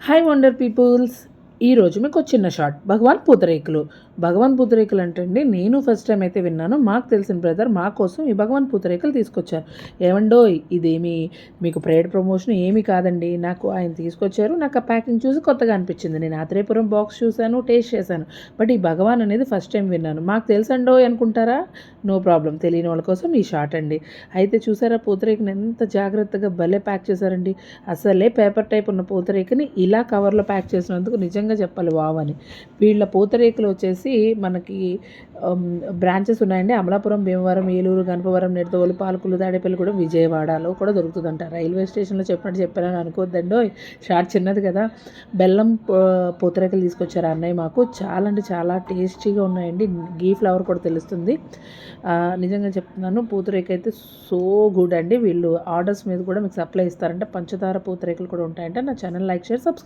Hi wonder peoples. ఈరోజు మీకు ఒక చిన్న షార్ట్ భగవాన్ పూతరేకులు. భగవాన్ పూతరేకులు అంటే అండి, నేను ఫస్ట్ టైం అయితే విన్నాను. మాకు తెలిసిన బ్రదర్ మా కోసం ఈ భగవాన్ పూతరేకులు తీసుకొచ్చారు. ఏమండోయ్, ఇదేమి మీకు ప్రైడ్ ప్రమోషన్ ఏమీ కాదండి. నాకు ఆయన తీసుకొచ్చారు. నాకు ఆ ప్యాకింగ్ చూసి కొత్తగా అనిపించింది. నేను ఆత్రేయపురం బాక్స్ చూశాను, టేస్ట్ చేశాను. బట్ ఈ భగవాన్ అనేది ఫస్ట్ టైం విన్నాను. మాకు తెలుసండోయ్ అనుకుంటారా? నో ప్రాబ్లం, తెలియని వాళ్ళ కోసం ఈ షార్ట్ అండి. అయితే చూసారా, పూతరేకుని ఎంత జాగ్రత్తగా భలే ప్యాక్ చేశారండి. అసలే పేపర్ టైప్ ఉన్న పూతరేకుని ఇలా కవర్లో ప్యాక్ చేసినందుకు నిజంగా చెప్పాలి వావ్ అని. వీళ్ళ పూతరేకులు వచ్చేసి మనకి బ్రాంచెస్ ఉన్నాయండి. అమలాపురం, భీమవరం, ఏలూరు, గణపవరం, నిడదవోలు, పాలకులు, తాడేపల్లిగూడెం, విజయవాడలో కూడా దొరుకుతుందంట. రైల్వే స్టేషన్లో చెప్పినట్టు చెప్పానని అనుకోవద్దండి. షార్ట్ చిన్నది కదా. బెల్లం పూతరేకులు తీసుకొచ్చారు అన్నయ్య మాకు. చాలా అంటే చాలా టేస్టీగా ఉన్నాయండి. గీ ఫ్లేవర్ కూడా తెలుస్తుంది. నిజంగా చెప్తున్నాను, పూతరేకు అయితే సో గుడ్ అండి. వీళ్ళు ఆర్డర్స్ మీద కూడా మీకు సప్లై ఇస్తారంట. పంచదార పూతరేకులు కూడా ఉంటాయంట. నా ఛానల్ లైక్, షేర్, సబ్స్క్రైబ్.